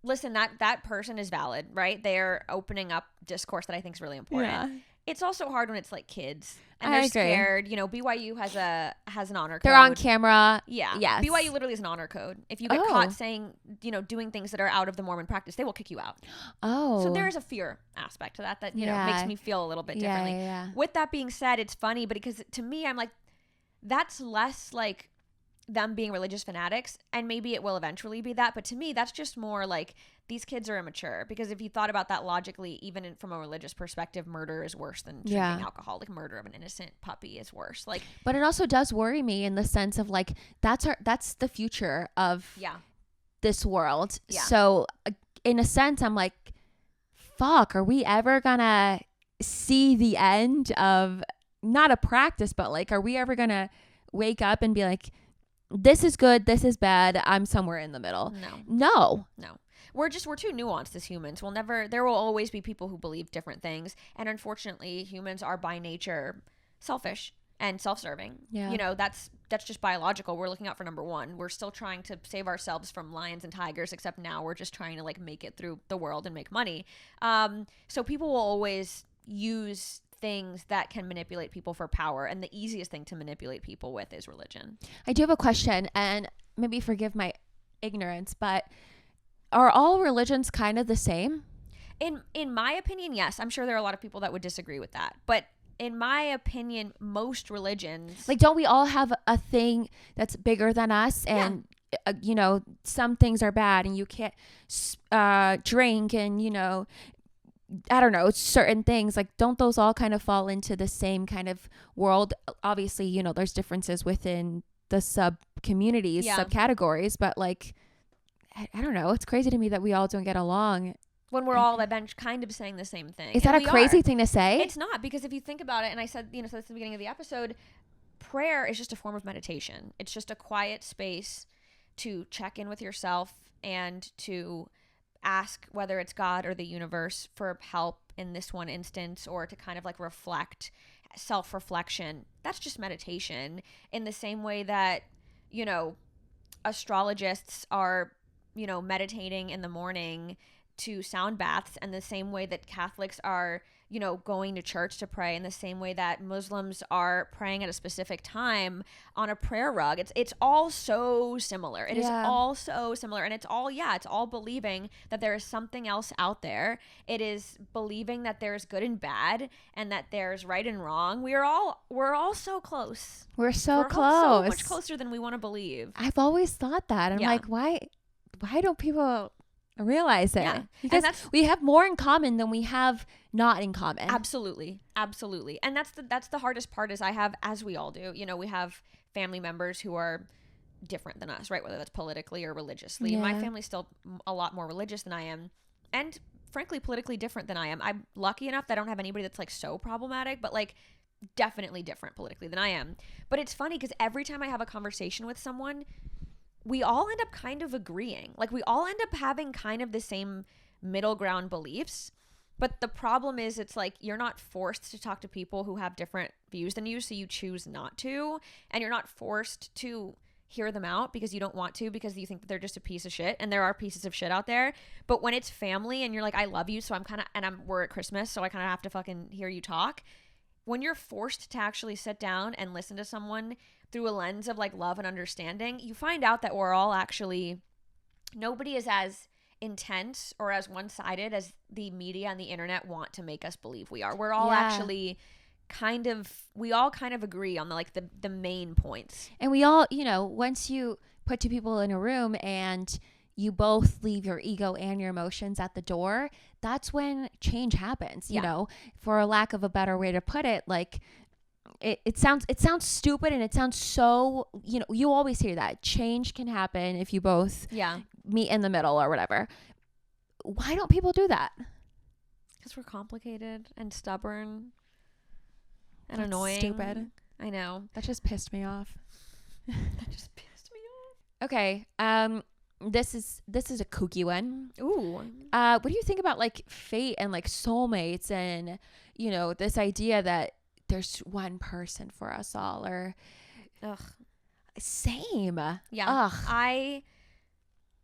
listen, that person is valid, right? They're opening up discourse that I think is really important. Yeah. It's also hard when it's like kids and they're scared. You know, BYU has an honor code. They're on camera. Yeah. Yes. BYU literally is an honor code. If you get caught saying, doing things that are out of the Mormon practice, they will kick you out. Oh. So there is a fear aspect to that makes me feel a little bit differently. Yeah. With that being said, it's funny because to me, I'm like, that's less like them being religious fanatics, and maybe it will eventually be that, but to me that's just more like these kids are immature, because if you thought about that logically, even from a religious perspective, murder is worse than drinking alcohol. Like, murder of an innocent puppy is worse. Like, but it also does worry me in the sense of like that's the future of this world. So in a sense I'm like, fuck, are we ever gonna see the end of not a practice, but like, are we ever gonna wake up and be like, this is good, this is bad, I'm somewhere in the middle? No. We're too nuanced as humans. There will always be people who believe different things. And unfortunately, humans are by nature selfish and self-serving. Yeah. That's just biological. We're looking out for number one. We're still trying to save ourselves from lions and tigers, except now we're just trying to like make it through the world and make money. So people will always use things that can manipulate people for power. And the easiest thing to manipulate people with is religion. I do have a question, and maybe forgive my ignorance, but are all religions kind of the same? In my opinion, yes. I'm sure there are a lot of people that would disagree with that. But in my opinion, most religions, Like, don't we all have a thing that's bigger than us? And, you know, some things are bad and you can't drink and, you know, I don't know, certain things. Like, don't those all kind of fall into the same kind of world? Obviously, you know, there's differences within the sub communities, subcategories, but like, I don't know. It's crazy to me that we all don't get along. when we're all kind of saying the same thing. Is that a crazy thing to say? It's not, because if you think about it, and I said, you know, so that's the beginning of the episode, prayer is just a form of meditation. It's just a quiet space to check in with yourself and to ask whether it's God or the universe for help in this one instance, or to kind of like reflect, self-reflection. That's just meditation, in the same way that, you know, astrologists are, you know, meditating in the morning to sound baths, and the same way that Catholics are, you know, going to church to pray, in the same way that Muslims are praying at a specific time on a prayer rug. It's all so similar. It is all so similar. And it's all believing that there is something else out there. It is believing that there's good and bad, and that there's right and wrong. We're all so close. We're so close. So much closer than we want to believe. I've always thought that. I'm like, why don't people realize it? Yeah. Because we have more in common than we have not in common. Absolutely. And that's the hardest part, is I have, as we all do, you know, we have family members who are different than us, right? Whether that's politically or religiously. My family's still a lot more religious than I am, and frankly politically different than I am. I'm lucky enough that I don't have anybody that's like so problematic, but like definitely different politically than I am. But it's funny, because every time I have a conversation with someone, we all end up kind of agreeing. Like, we all end up having kind of the same middle ground beliefs. But the problem is, it's like, you're not forced to talk to people who have different views than you, so you choose not to. And you're not forced to hear them out because you don't want to, because you think that they're just a piece of shit. And there are pieces of shit out there. But when it's family and you're like, I love you, so I'm kind of, and we're at Christmas, so I kind of have to fucking hear you talk. When you're forced to actually sit down and listen to someone through a lens of like love and understanding, you find out that we're all actually, nobody is as intense or as one-sided as the media and the internet want to make us believe we are. We're all actually we all kind of agree on the main points. And we all, you know, once you put two people in a room and you both leave your ego and your emotions at the door, that's when change happens, you know, for a lack of a better way to put it. Like, it sounds stupid, and it sounds so, you know, you always hear that change can happen if you both meet in the middle or whatever. Why don't people do that? Because we're complicated and stubborn and annoying. Stupid. I know. That just pissed me off. Okay. This is a kooky one. Ooh. What do you think about like fate and like soulmates, and, you know, this idea that there's one person for us all? Or same. Yeah.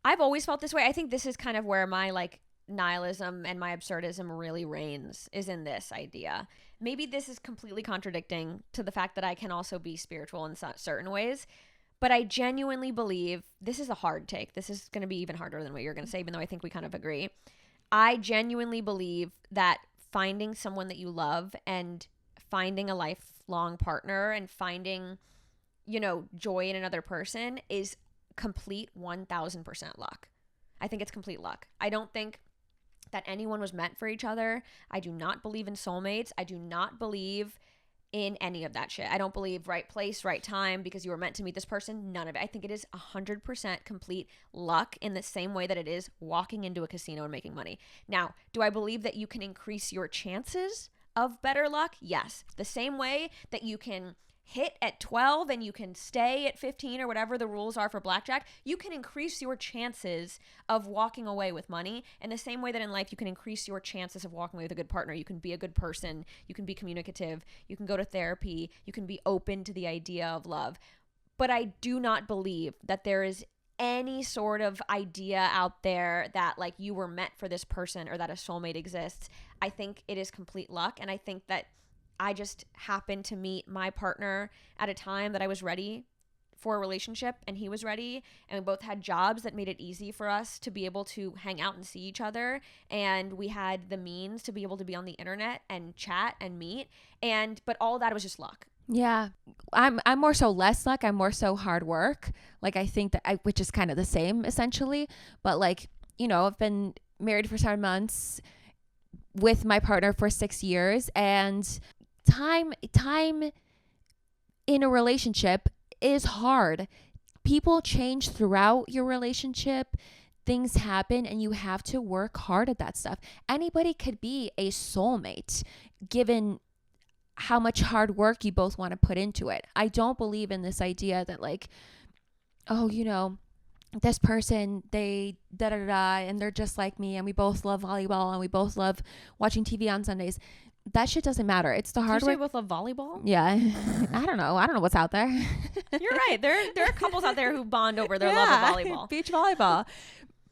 I've always felt this way. I think this is kind of where my like nihilism and my absurdism really reigns, is in this idea. Maybe this is completely contradicting to the fact that I can also be spiritual in certain ways, but I genuinely believe, this is a hard take. This is going to be even harder than what you're going to say, even though I think we kind of agree. I genuinely believe that finding someone that you love, and finding a lifelong partner, and finding, you know, joy in another person is complete 1000% luck. I think it's complete luck. I don't think that anyone was meant for each other. I do not believe in soulmates. I do not believe in any of that shit. I don't believe right place, right time, because you were meant to meet this person. None of it. I think it is 100% complete luck, in the same way that it is walking into a casino and making money. Now, do I believe that you can increase your chances of better luck? Yes. The same way that you can hit at 12 and you can stay at 15, or whatever the rules are for blackjack, you can increase your chances of walking away with money. In the same way that in life you can increase your chances of walking away with a good partner. You can be a good person, you can be communicative, you can go to therapy, you can be open to the idea of love. But I do not believe that there is any sort of idea out there that like you were meant for this person, or that a soulmate exists. I think it is complete luck, and I think that I just happened to meet my partner at a time that I was ready for a relationship and he was ready, and we both had jobs that made it easy for us to be able to hang out and see each other, and we had the means to be able to be on the internet and chat and meet, but all that was just luck. Yeah. I'm more so less luck. I'm more so hard work. Like, I think that which is kind of the same essentially, but like, you know, I've been married for 7 months, with my partner for 6 years, and time in a relationship is hard. People change throughout your relationship. Things happen and you have to work hard at that stuff. Anybody could be a soulmate given how much hard work you both want to put into it. I don't believe in this idea that like, oh, you know, this person, they and they're just like me, and we both love volleyball and we both love watching TV on Sundays. That shit doesn't matter. It's the hard work. You both love volleyball? Yeah. I don't know what's out there. You're right. There are couples out there who bond over their love of volleyball. Beach volleyball.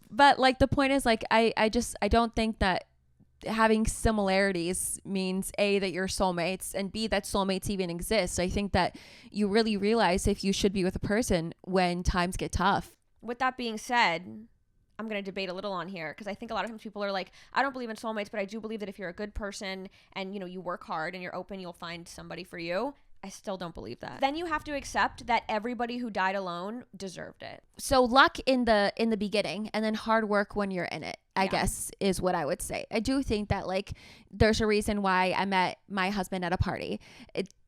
But like, the point is like, I don't think that having similarities means A, that you're soulmates, and B, that soulmates even exist. I think that you really realize if you should be with a person when times get tough. With that being said, I'm going to debate a little on here, because I think a lot of times people are like, I don't believe in soulmates, but I do believe that if you're a good person and, you know, you work hard and you're open, you'll find somebody for you. I still don't believe that. Then you have to accept that everybody who died alone deserved it. So luck in the beginning, and then hard work when you're in it, I guess, is what I would say. I do think that like there's a reason why I met my husband at a party.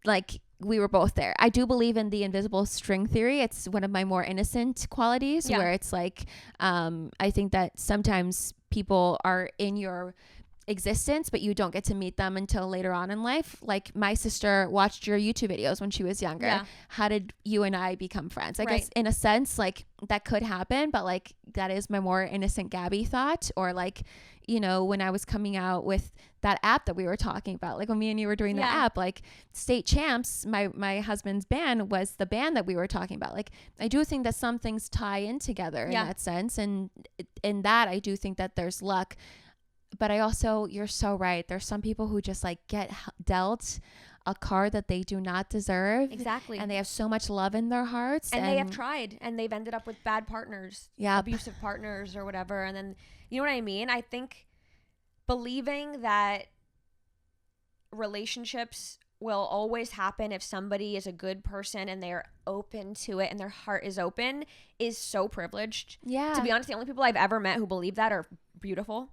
Like, we were both there. I do believe in the invisible string theory. It's one of my more innocent qualities, where it's like, I think that sometimes people are in your existence, but you don't get to meet them until later on in life. Like, my sister watched your YouTube videos when she was younger. Yeah. How did you and I become friends? I guess in a sense, like, that could happen, but like, that is my more innocent Gabby thought. Or like, you know, when I was coming out with that app that we were talking about, like when me and you were doing the app, like State Champs, my husband's band was the band that we were talking about. Like, I do think that some things tie in together in that sense. And in that, I do think that there's luck. But I also, you're so right. There's some people who just like get dealt a card that they do not deserve. Exactly. And they have so much love in their hearts. And they have tried, and they've ended up with bad partners, abusive partners or whatever. And then, you know what I mean? I think believing that relationships will always happen if somebody is a good person and they're open to it and their heart is open is so privileged. Yeah. To be honest, the only people I've ever met who believe that are beautiful.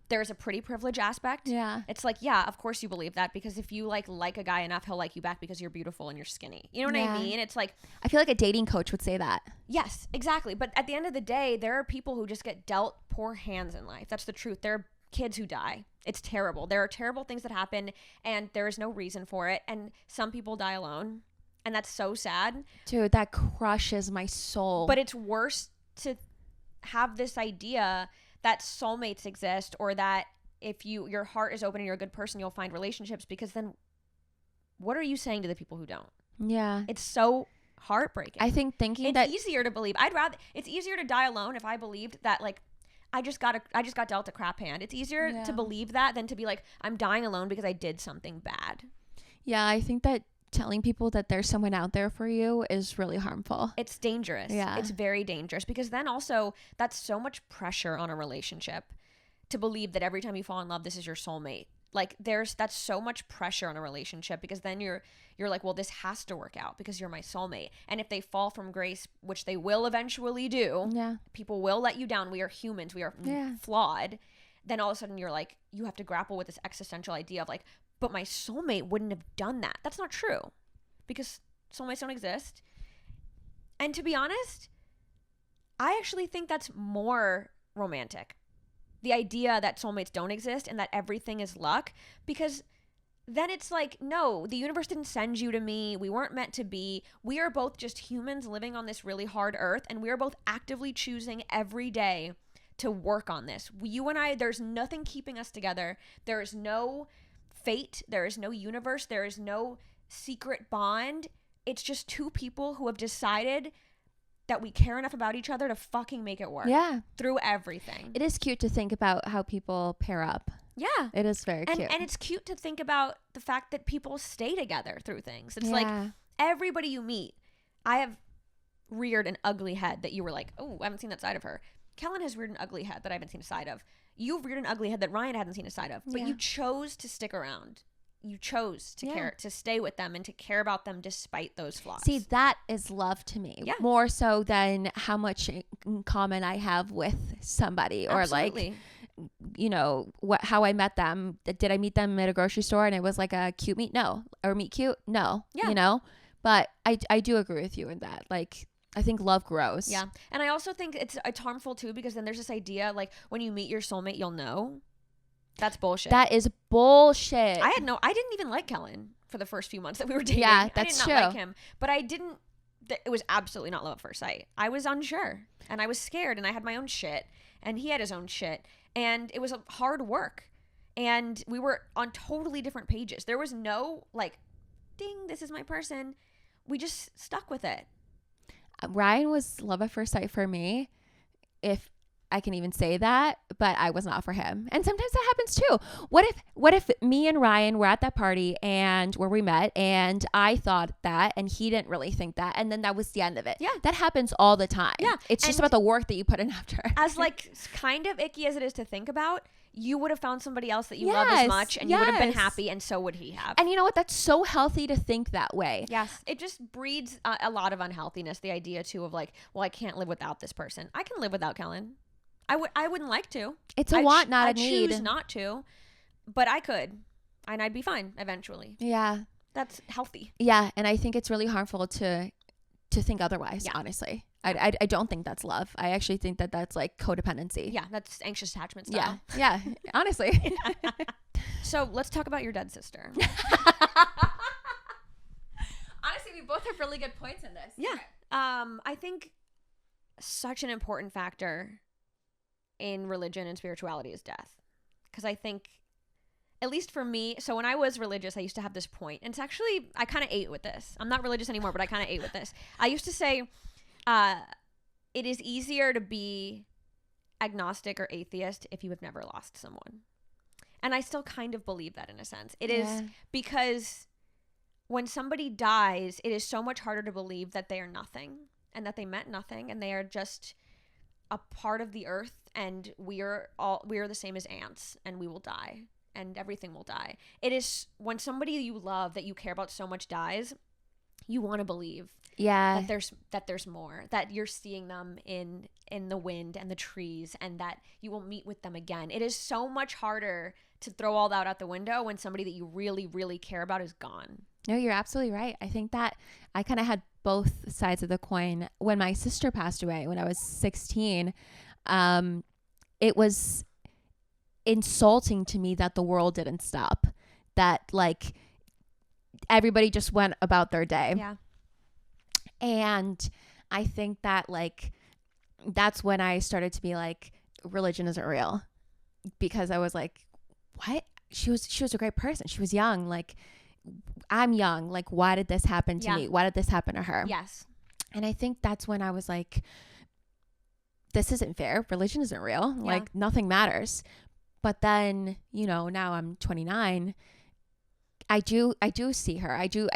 There's a pretty privilege aspect. Yeah. It's like, yeah, of course you believe that, because if you like a guy enough, he'll like you back because you're beautiful and you're skinny. You know what I mean? It's like, I feel like a dating coach would say that. Yes, exactly. But at the end of the day, there are people who just get dealt poor hands in life. That's the truth. There are kids who die. It's terrible. There are terrible things that happen and there is no reason for it. And some people die alone. And that's so sad. Dude, that crushes my soul. But it's worse to have this idea that soulmates exist, or that if your heart is open and you're a good person, you'll find relationships, because then what are you saying to the people who don't? Yeah. It's so heartbreaking. I think it's easier to believe. It's easier to die alone if I believed that like I just got dealt a crap hand. It's easier to believe that than to be like, I'm dying alone because I did something bad. Yeah, I think that telling people that there's someone out there for you is really harmful. It's dangerous. Yeah. It's very dangerous, because then also that's so much pressure on a relationship to believe that every time you fall in love, this is your soulmate. Like that's so much pressure on a relationship, because then you're like, well, this has to work out because you're my soulmate. And if they fall from grace, which they will eventually do, people will let you down. We are humans. We are flawed. Then all of a sudden you're like, you have to grapple with this existential idea of like, but my soulmate wouldn't have done that. That's not true, because soulmates don't exist. And to be honest, I actually think that's more romantic. The idea that soulmates don't exist and that everything is luck, because then it's like, no, the universe didn't send you to me. We weren't meant to be. We are both just humans living on this really hard earth, and we are both actively choosing every day to work on this. You and I, there's nothing keeping us together. There is no fate, there is no universe, there is no secret bond. It's just two people who have decided that we care enough about each other to fucking make it work. Yeah. Through everything. It is cute to think about how people pair up. Yeah. It is very cute. And it's cute to think about the fact that people stay together through things. It's like everybody you meet. I have reared an ugly head that you were like, oh, I haven't seen that side of her. Kellen has reared an ugly head that I haven't seen a side of. You've reared an ugly head that Ryan hadn't seen a side of. But you chose to stick around. You chose to care, to stay with them and to care about them despite those flaws. See, that is love to me. Yeah. More so than how much in common I have with somebody. Or like, you know, how I met them. Did I meet them at a grocery store and it was like a cute meet? No. Or meet cute? No. Yeah. You know? But I do agree with you in that. Like, I think love grows. Yeah. And I also think it's harmful too, because then there's this idea like when you meet your soulmate, you'll know. That's bullshit. That is bullshit. I didn't even like Kellen for the first few months that we were dating. Yeah, that's true. I did not like him. But it was absolutely not love at first sight. I was unsure and I was scared and I had my own shit and he had his own shit and it was hard work and we were on totally different pages. There was no like, ding, this is my person. We just stuck with it. Ryan was love at first sight for me, if I can even say that, but I was not for him. And sometimes that happens too. What if me and Ryan were at that party and where we met and I thought that and he didn't really think that and then that was the end of it. Yeah. That happens all the time. Yeah. It's just about the work that you put in after. As like kind of icky as it is to think about, you would have found somebody else that you love as much and you would have been happy and so would he have. And you know what? That's so healthy to think that way. Yes. It just breeds a lot of unhealthiness. The idea too of like, well, I can't live without this person. I can live without Kellen. I wouldn't like to. It's a want, not a need. I choose not to, but I could and I'd be fine eventually. Yeah. That's healthy. Yeah. And I think it's really harmful to think otherwise, honestly. I don't think that's love. I actually think that that's like codependency. Yeah, that's anxious attachment style. Yeah, honestly. So let's talk about your dead sister. Honestly, we both have really good points in this. Yeah. Okay. I think such an important factor in religion and spirituality is death. Because I think, at least for me, so when I was religious, I used to have this point. And it's actually, I kind of ate with this. I'm not religious anymore, but I kind of ate with this. I used to say, it is easier to be agnostic or atheist if you have never lost someone. And I still kind of believe that in a sense. It is because when somebody dies, it is so much harder to believe that they are nothing and that they meant nothing and they are just a part of the earth and we are the same as ants and we will die and everything will die. It is when somebody you love that you care about so much dies, you want to believe that there's more, that you're seeing them in the wind and the trees and that you will meet with them again. It is so much harder to throw all that out the window when somebody that you really, really care about is gone. No, you're absolutely right. I think that I kind of had both sides of the coin. When my sister passed away when I was 16, it was insulting to me that the world didn't stop, that like everybody just went about their day. Yeah. And I think that like that's when I started to be like, religion isn't real, because I was like, what? She was a great person. She was young. Like, I'm young. Like, why did this happen to me? Why did this happen to her? Yes. And I think that's when I was like, this isn't fair. Religion isn't real. Yeah. Like, nothing matters. But then, you know, now I'm 29. I do see her. I do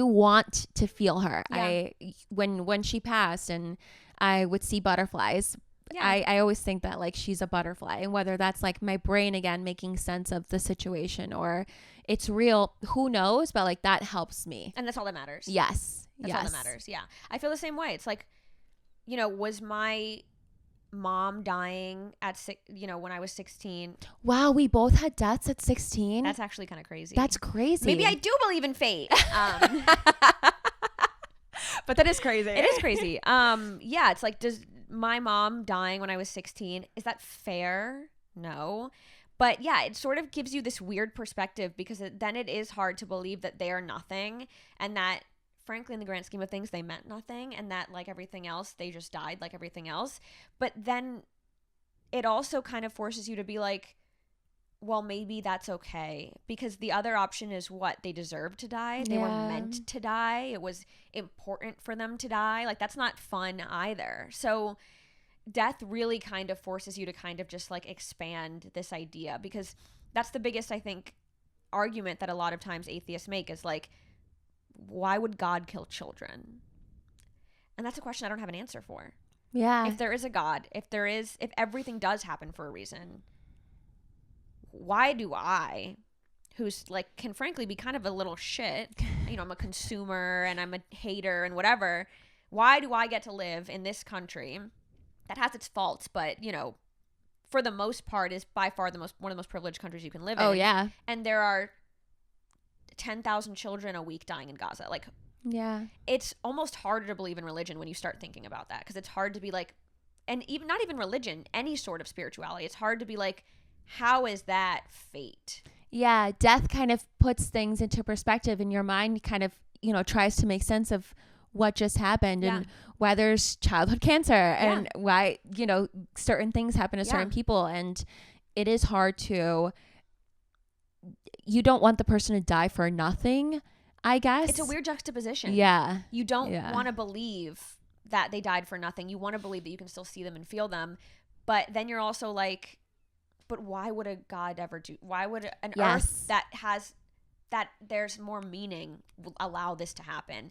want to feel her. Yeah. When she passed and I would see butterflies, I always think that like she's a butterfly, and whether that's like my brain again making sense of the situation or it's real, who knows, but like that helps me. And that's all that matters. Yes. That's all that matters. Yeah. I feel the same way. It's like, you know, was my mom dying at when I was 16. Wow, we both had deaths at 16. That's actually kind of crazy. That's crazy. Maybe I do believe in fate. But that is crazy. It is crazy. Yeah, it's like, does my mom dying when I was 16, is that fair? No. But yeah, it sort of gives you this weird perspective, because then it is hard to believe that they are nothing, and that frankly, in the grand scheme of things, they meant nothing, and that like everything else, they just died like everything else. But then it also kind of forces you to be like, well, maybe that's okay, because the other option is what? They deserve to die. They were meant to die. It was important for them to die. Like, that's not fun either. So death really kind of forces you to kind of just like expand this idea, because That's the biggest, I think, argument that a lot of times atheists make is like, why would God kill children? And that's a question I don't have an answer for. Yeah. If there is a God, if everything does happen for a reason, why do I, who's like, can frankly be kind of a little shit, you know, I'm a consumer and I'm a hater and whatever, why do I get to live in this country that has its faults, but, you know, for the most part is by far one of the most privileged countries you can live in. Oh, yeah. And there are 10,000 children a week dying in Gaza. Like, yeah, it's almost harder to believe in religion when you start thinking about that, because it's hard to be like, and even not even religion, any sort of spirituality, it's hard to be like, how is that fate? Yeah, death kind of puts things into perspective, and your mind kind of, you know, tries to make sense of what just happened and why there's childhood cancer and why, you know, certain things happen to certain people. And it is hard to, you don't want the person to die for nothing, I guess. It's a weird juxtaposition. Yeah. You don't want to believe that they died for nothing. You want to believe that you can still see them and feel them. But then you're also like, but why would a God ever do, why would an earth that has, that there's more meaning allow this to happen?